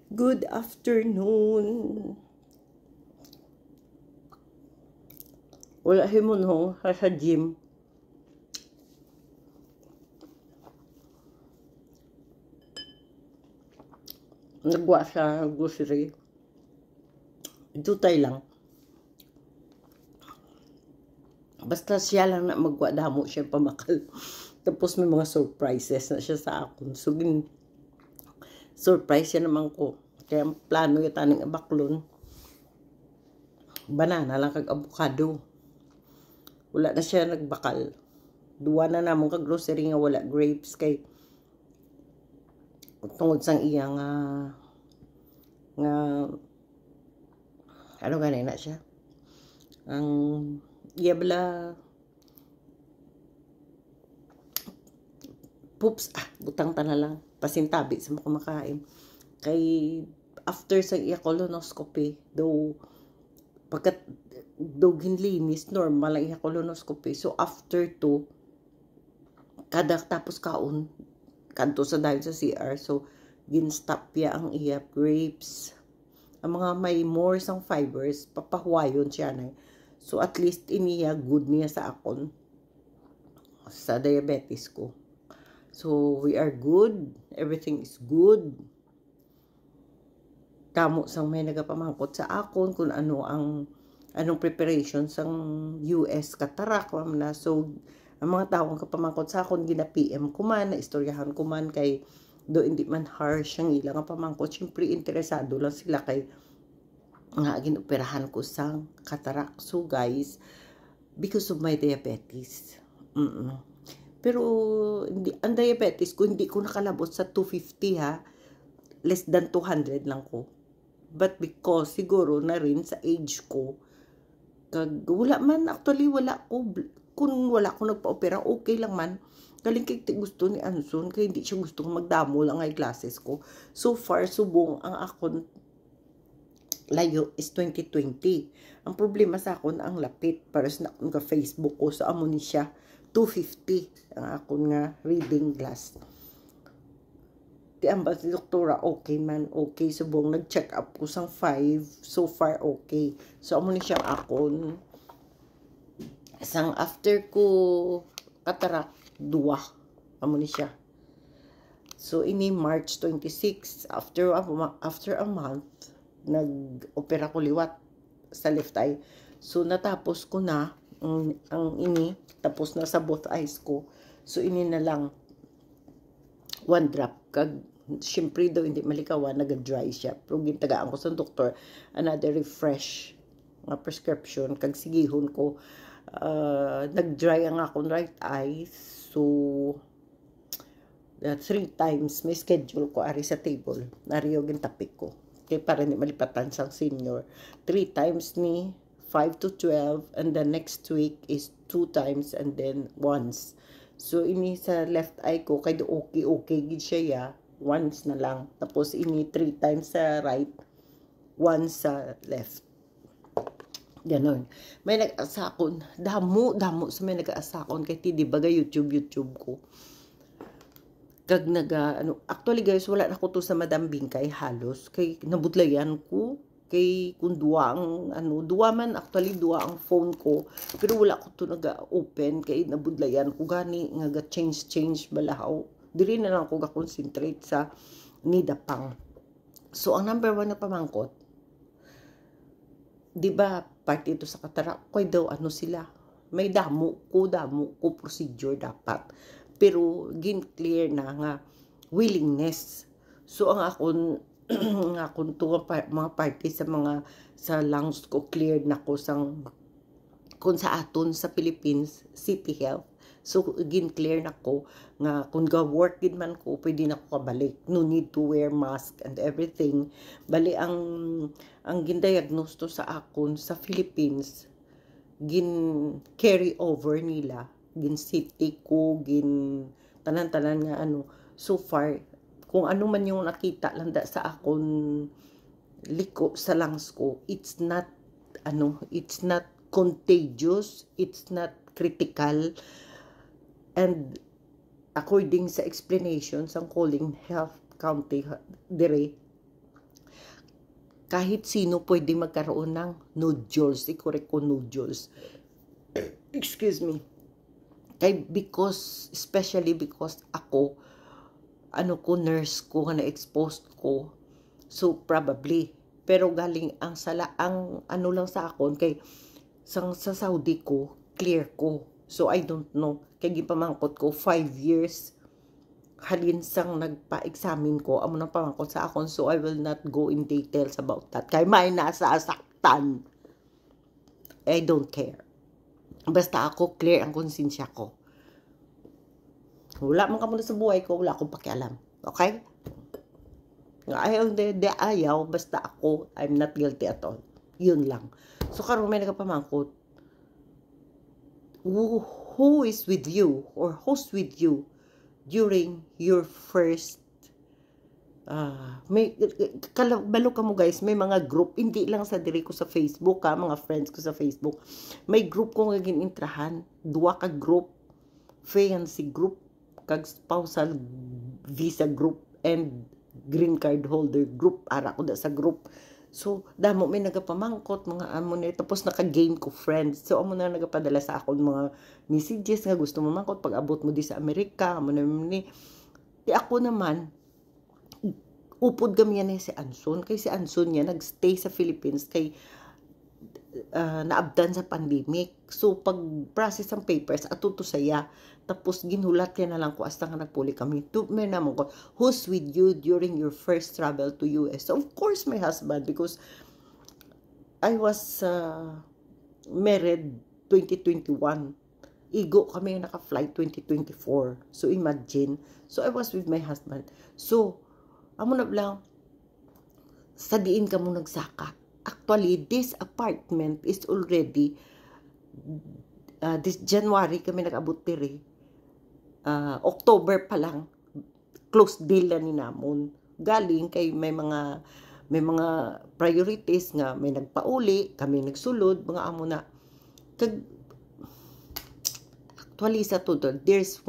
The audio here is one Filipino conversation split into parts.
Good afternoon. Wala himon ho, sa gym. Nagwa sa grocery. Dutay lang. Basta siya lang na magwa, damo siya pamakal. Tapos may mga surprises na siya sa akon. So, surprise siya naman ko. Kaya plano yung taning abaklon. Banana lang kag avocado. Wala na siya nagbakal. Duwa na namang kag grocery nga wala grapes kay tungod sang iya nga ano ganay na siya. Ang iya bala poops, butang ta na lang. Pasintabi sa mga kumakain. Kay after sa iya colonoscopy, though ginlinis, normal ang iya colonoscopy. So after to, kada tapos kaon, kanto sa dahil sa CR. So ginstop ya ang iya grapes. Ang mga may more sang fibers, papahuwayon siya na. So at least iniya good niya sa akon sa diabetes ko. So we are good, everything is good. Kamo sang may nagapamangkot sa akon kung anong preparation sang US katarak na. So ang mga taong kapamangkot sa akon gina PM ko man, na istoryahan ko man kay do hindi man harsh ang ilang pamangkot. Siyempre interesado lang sila kay nga ginoperahan ko sang katarak. So guys, because of my diabetes. Pero ang diabetes ko hindi ko nakalabot sa 250 ha. Less than 200 lang ko. But because siguro na rin sa age ko, wala man actually, wala ko, kung wala ko nagpa-opera, okay lang man. Galing kay gusto ni Anson, kaya hindi siya gusto magdamo lang ay classes ko. So far, subong ang akon layo is 2020. Ang problema sa akon ang lapit para sa Facebook ko sa amo ni siya 250 ang akon nga reading glass. Di ang ba si doktora, okay man, okay. Subong nag-check up ko sang 5, so far okay. So amo ni siyang akon. Sang after ko katarak, 2. Amo ni siya. So ini March 26, after a month, nag-opera ko liwat sa left eye. So natapos ko na ang ini, tapos na sa both eyes ko. So ini na lang 1 drop kag syempre daw hindi malikawan, nag-dry siya. Pero gintagaan ko sa doktor another refresh nga prescription kag sigihon ko. Nag-dry ang akong right eye. So 3 times may schedule ko ari sa table. Nariyo gintapik ko. Kaya para hindi malipatan sang senior. 3 times ni 5 to 12 and the next week is 2 times and then once. So ini sa left eye ko kay do okay gid siya ya, once na lang. Tapos ini 3 times sa right, once sa left. Ganon. May nag-asakon, damo sa may nag-asakon kay di baga YouTube ko. Kag actually guys, wala na ko to sa Madam Bingkay halos kay nabudlayan ko. Kay kung duwa man actually duwa ang phone ko, pero wala ko to naga-open kay nabudlayan ko gani nga change balahaw. Diri na lang ko ga-concentrate sa nidapang. So ang number 1 na pamangkot, di ba part ito sa katarak, kay daw sila, may damo ko procedure dapat. Pero gin-clear na nga willingness. So ang akon nga kung mga party sa lungs ko cleared na ko kung sa aton sa Philippines City Health. So gin-clear na ko nga kung ga-work din man ko pwede na ko kabalik, no need to wear mask and everything. Bali ang gindiagnosto sa akon sa Philippines, gin carry over nila, gin city ko, gin tanan-tanan nga so far kung ano man yung nakita lang sa akon liko sa lungs ko, it's not contagious, it's not critical. And according sa explanation sa calling health county dire, kahit sino pwede magkaroon ng nodules. I-correct ko, nodules. Excuse me. Especially because ako, nurse ko, na-exposed ko. So, probably. Pero galing ang lang sa akon, sa Saudi ko, clear ko. So, I don't know. Kaya gipamangkot ko, 5 years, halin sang nagpa-examine ko, amo nang pamangkot sa akon. So, I will not go in details about that. Kaya may nasasaktan. I don't care. Basta ako, clear ang konsensya ko. Wala man ka muna sa buhay ko, wala akong pakialam. Okay? Ayaw, basta ako, I'm not guilty at all. Yun lang. So, karon may nagpamangkot, who is with you or who's with you during your first balo ka mo guys, may mga group, hindi lang sa diri ko sa Facebook mga friends ko sa Facebook, may group ko nga ginintrahan, 2 ka group, fiancé group, kag spousal visa group, and green card holder group, ara ko da sa group. So, damo may nagapamangkot, mga tapos naka-gain ko friends. So, amo na nagapadala sa akon mga messages nga gusto mo mangkot pag abot mo di sa Amerika, amo na ni. Ako naman, upod kami yan si Anson. Kay si Anson niya, nagstay sa Philippines kay naabdan sa pandemic. So, pag process ang papers, atuto saya. Tapos, ginulat yan na lang ko hasta nga nagpuli kami. May naman ko, who's with you during your first travel to US? So, of course, my husband, because I was married 2021. Igo kami naka-flight 2024. So, imagine. So, I was with my husband. So, amo na lang, sa diin ka mo nagsaka. Actually, this apartment is already, this January kami nag-abot diri. October pa lang, close deal na ni namon. Galing kay may mga priorities nga, may nagpauli, kami nagsulod, mga amo na. Actually, sa todo, there's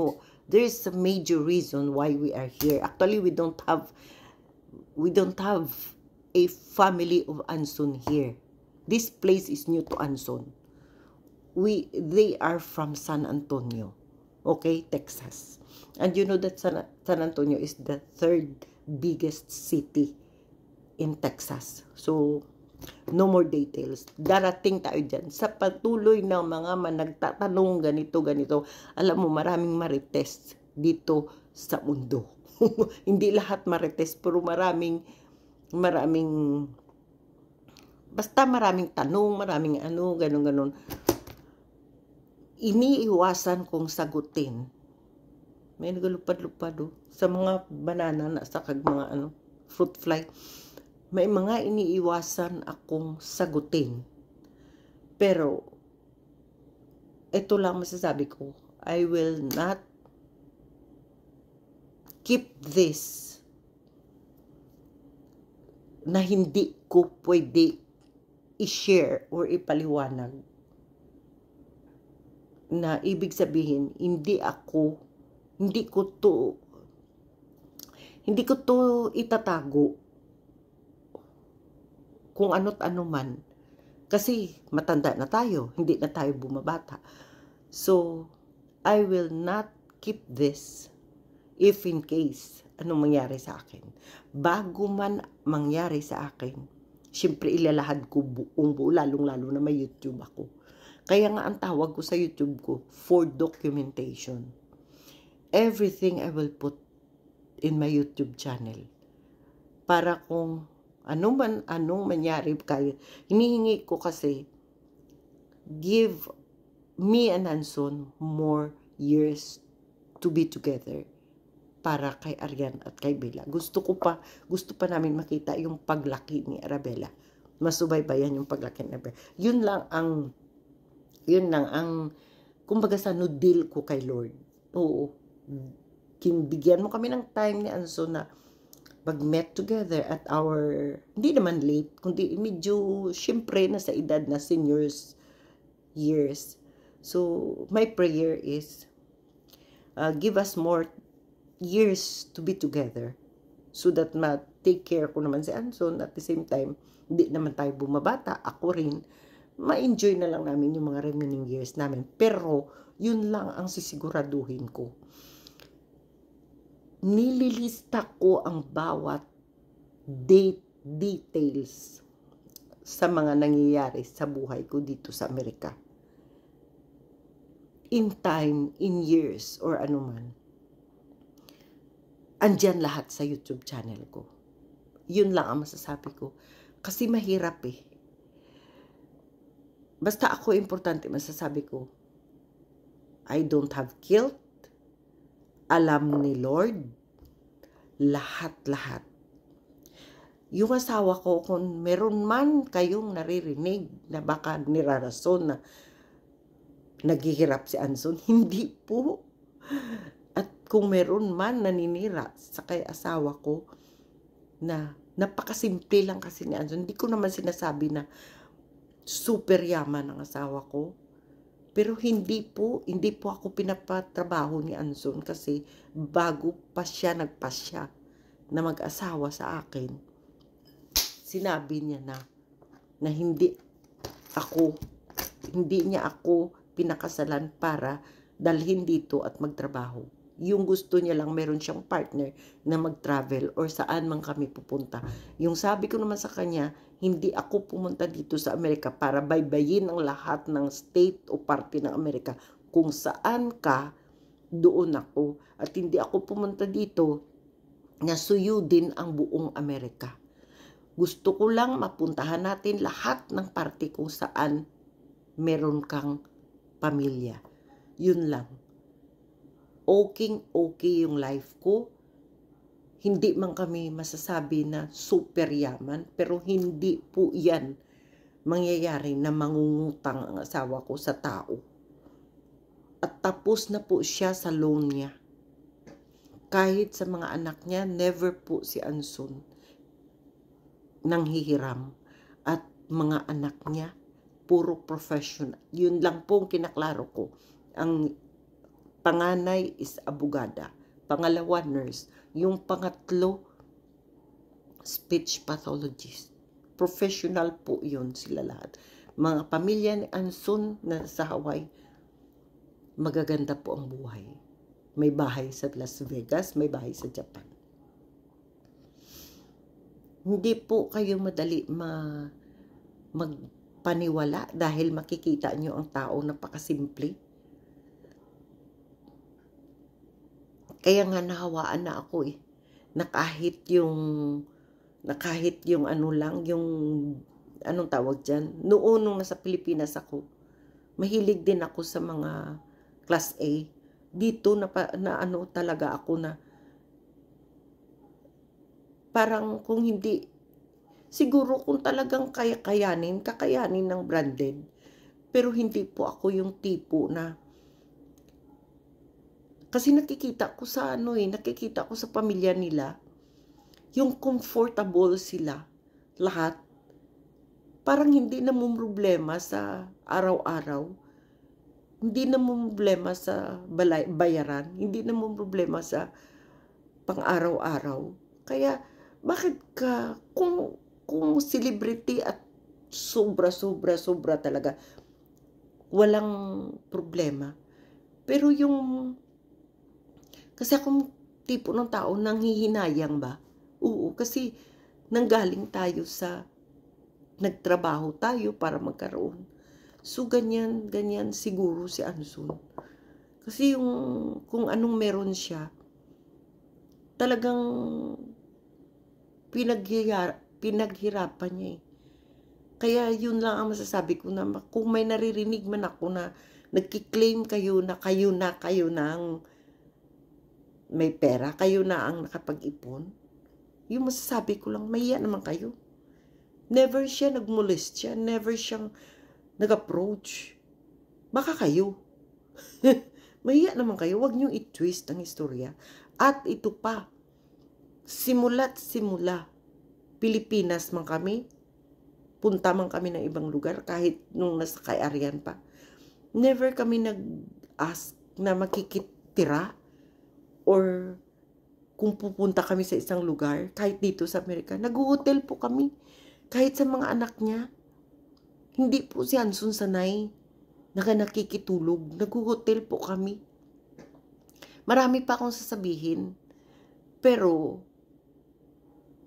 a major reason why we are here. Actually, we don't have a family of Anson here. This place is new to Anson. They are from San Antonio, okay, Texas. And you know that San Antonio is the 3rd biggest city in Texas. So, no more details. Darating tayo dyan. Sa patuloy ng mga nagtatanong ganito. Alam mo, maraming marites dito sa mundo. Hindi lahat marites, pero maraming tanong, maraming ganon. Iniiwasan kong sagutin. May nagalupad-lupad sa mga banana na sa kag mga fruit fly. May mga iniiwasan akong sagutin. Pero, ito lang masasabi ko, I will not keep this na hindi ko pwede i-share or ipaliwanag. Na ibig sabihin, hindi ko to itatago kung ano't ano man. Kasi matanda na tayo, hindi na tayo bumabata. So, I will not keep this if in case anong mangyari sa akin. Bago man mangyari sa akin, syempre ilalahad ko buong buo, lalong-lalo na may YouTube ako. Kaya nga ang tawag ko sa YouTube ko, for documentation. Everything I will put in my YouTube channel. Para kung anong mangyari kayo, hinihingi ko kasi, give me and Anson more years to be together para kay Arian at kay Bella. Gusto pa namin makita yung paglaki ni Arabella. Masubaybayan yung paglaki ni Arabella. Yun lang ang kumbaga sa deal ko kay Lord. Oo. Bigyan mo kami ng time ni Anson na mag-met together at our, hindi naman late, kundi medyo, syempre, nasa edad na seniors years. So, my prayer is, give us more years to be together so that take care ko naman si Anson. At the same time, hindi naman tayo bumabata. Ako rin. Ma-enjoy na lang namin yung mga remaining years namin. Pero, yun lang ang sisiguraduhin ko. Nililista ko ang bawat details sa mga nangyayari sa buhay ko dito sa Amerika. In time, in years, or anuman. Andyan lahat sa YouTube channel ko. Yun lang ang masasabi ko. Kasi mahirap eh. Basta ako importante masasabi ko, I don't have guilt. Alam ni Lord, lahat-lahat. Yung asawa ko, kung meron man kayong naririnig na baka nirarason na naghihirap si Anson, hindi po. At kung meron man naninira sa kay asawa ko na napakasimple lang kasi ni Anson, hindi ko naman sinasabi na super yaman ang asawa ko. Pero hindi po ako pinapatrabaho ni Anson kasi bago pa siya nagpasya na mag-asawa sa akin, sinabi niya na hindi niya ako pinakasalan para dalhin dito at magtrabaho. Yung gusto niya lang, meron siyang partner na mag-travel or saan man kami pupunta. Yung sabi ko naman sa kanya, hindi ako pumunta dito sa Amerika para baybayin ang lahat ng state o parte ng Amerika. Kung saan ka, doon ako. At hindi ako pumunta dito na suyudin ang buong Amerika. Gusto ko lang mapuntahan natin lahat ng parte kung saan meron kang pamilya. Yun lang. Okay yung life ko. Hindi man kami masasabi na super yaman, pero hindi po yan mangyayari na mangungutang ang asawa ko sa tao. At tapos na po siya sa loan niya. Kahit sa mga anak niya, never po si Anson nanghihiram. At mga anak niya, puro professional. Yun lang po ang kinaklaro ko. Ang panganay is abogada. Pangalawa, nurse. Yung pangatlo, speech pathologist. Professional po yun sila lahat. Mga pamilya ni Anson na sa Hawaii, magaganda po ang buhay. May bahay sa Las Vegas, may bahay sa Japan. Hindi po kayo madali magpaniwala dahil makikita nyo ang tao napakasimple. Kaya nga nahawaan na ako eh. Na kahit yung ano lang, yung anong tawag dyan, noon nung nasa Pilipinas ako, mahilig din ako sa mga class A. Dito na ano talaga ako na parang kung hindi, siguro kung talagang kakayanin ng branded. Pero hindi po ako yung tipo na, kasi nakikita ko sa nakikita ko sa pamilya nila, yung comfortable sila, lahat, parang hindi na problema sa araw-araw, hindi na problema sa bayaran, hindi na problema sa pang-araw-araw. Kaya, bakit ka, kung celebrity at sobra talaga, walang problema. Pero kasi akong tipo ng tao nanghihinayang ba? Oo, kasi nanggaling tayo nagtrabaho tayo para magkaroon. So, ganyan siguro si Anson. Kasi kung anong meron siya, talagang pinaghirapan niya eh. Kaya yun lang ang masasabi ko na kung may naririnig man ako na nagkiklaim kayo na ang may pera, kayo na ang nakapag-ipon, yung masasabi ko lang, mahiya naman kayo. Never siya nagmolest siya, never siyang nag-approach. Baka kayo. Mahiya naman kayo, wag niyong i-twist ang istorya. At ito pa, simula't simula, Pilipinas man kami, punta man kami ng ibang lugar, kahit nung nasa kay-arian pa, never kami nag-ask na makikitira or kung pupunta kami sa isang lugar, kahit dito sa Amerika, nag-hotel po kami. Kahit sa mga anak niya. Hindi po si Hanson sanay na nakikitulog. Nag-hotel po kami. Marami pa akong sasabihin. Pero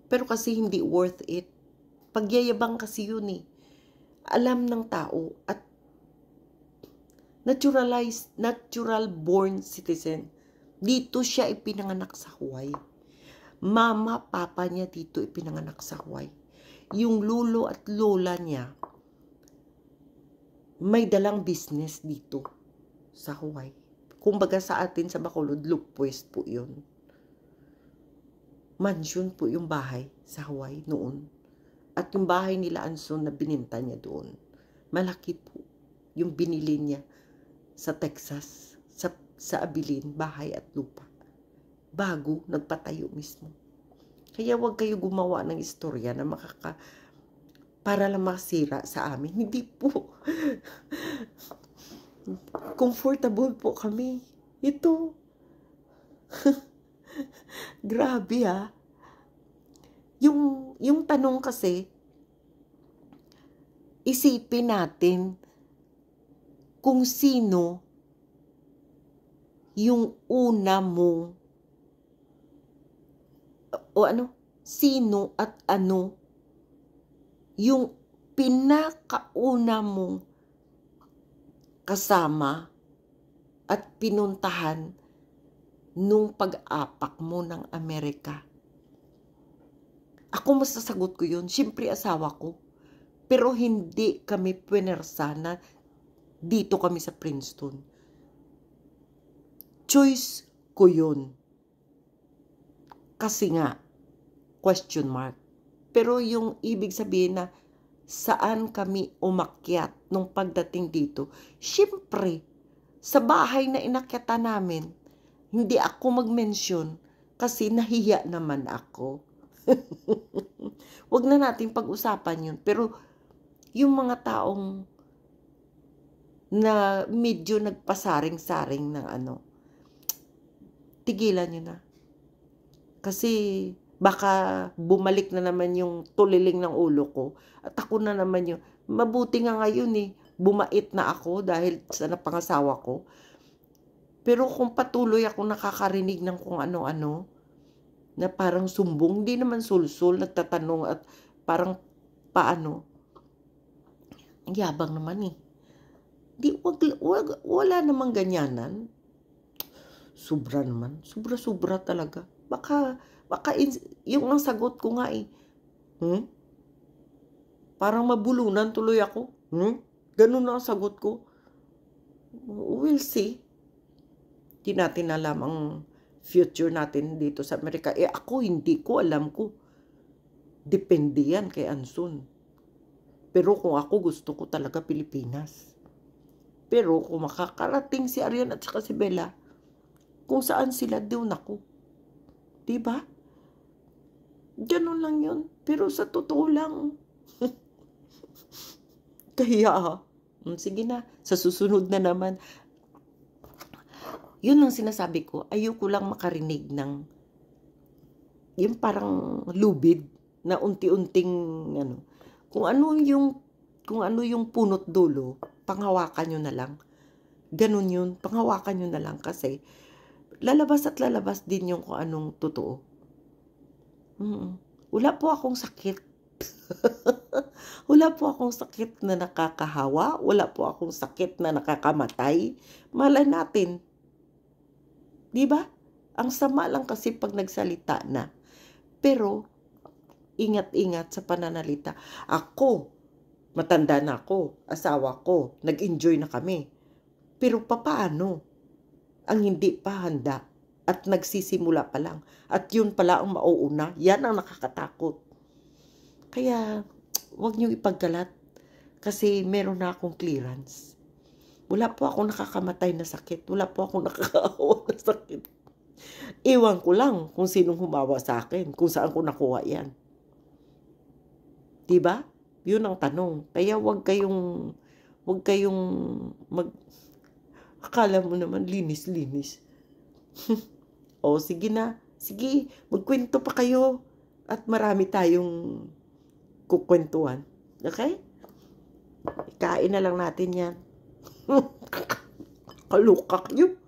kasi hindi worth it. Pagyayabang kasi yun eh. Alam ng tao at natural born citizen. Dito siya ipinanganak sa Hawaii. Mama, papa niya dito ipinanganak sa Hawaii. Yung lolo at lola niya, may dalang business dito sa Hawaii. Kumbaga sa atin sa Bacolod, Lupwest po yun. Mansion po yung bahay sa Hawaii noon. At yung bahay nila Anson na bininta niya doon, malaki po yung binili niya sa Texas, sa Abilene, bahay at lupa. Bago nagpatayo mismo. Kaya wag kayo gumawa ng istorya na para lang masira sa amin. Hindi po. Comfortable po kami. Ito. Grabe ah. Yung tanong kasi, isipin natin kung sino yung una mong sino at ano yung pinakauna mong kasama at pinuntahan nung pag-apak mo ng Amerika. Ako masasagot ko yun. Siyempre asawa ko. Pero hindi kami pwinersa na dito kami sa Princeton. Choice ko yun. Kasi nga, question mark. Pero yung ibig sabihin na saan kami umakyat nung pagdating dito, siyempre, sa bahay na inakyatan namin, hindi ako mag-mention kasi nahiya naman ako. Wag na natin pag-usapan yun. Pero yung mga taong na medyo nagpasaring-saring ng tigilan nyo na. Kasi baka bumalik na naman yung tuliling ng ulo ko. At ako na naman yung, mabuti nga ngayon bumait na ako dahil sa napangasawa ko. Pero kung patuloy ako nakakarinig ng kung ano-ano, na parang sumbong, hindi naman sulsul, nagtatanong at parang paano. Ang yabang naman wala namang ganyanan. Sobra naman. Sobra talaga. Baka yung ang sagot ko nga parang mabulunan tuloy ako. Ganun na ang sagot ko. We'll see. Di natin alam ang future natin dito sa Amerika. Ako hindi ko alam ko. Depende yan kay Anson. Pero kung ako gusto ko talaga Pilipinas. Pero kung makakarating si Arian at saka si Bella, kung saan sila, doon ako. Diba? Ganun lang yun. Pero sa totoo lang. Kaya, sige na, sa susunod na naman. Yun ang sinasabi ko, ayoko lang makarinig ng yung parang lubid na unti-unting kung ano yung punot dulo, panghawakan nyo na lang. Ganun yun, panghawakan nyo na lang kasi lalabas at lalabas din yung kung anong totoo. Wala po akong sakit. Wala po akong sakit na nakakahawa. Wala po akong sakit na nakakamatay. Malay natin. Diba? Ang sama lang kasi pag nagsalita na. Pero, ingat-ingat sa pananalita. Ako, matanda na ako, asawa ko, nag-enjoy na kami. Pero papaano? Ang hindi pa handa at nagsisimula pa lang. At yun pala ang mauuna. Yan ang nakakatakot. Kaya, huwag niyong ipagkalat kasi meron na akong clearance. Wala po akong nakakamatay na sakit. Wala po akong nakakaawa na sakit. Iwan ko lang kung sinong humawa sa akin, kung saan ko nakuha yan. Diba? Yun ang tanong. Kaya huwag kayong akala mo naman linis-linis. O sige na, Sige, magkwento pa kayo at marami tayong kukwentuhan. Okay? Ikain na lang natin yan. Kaluka kayo.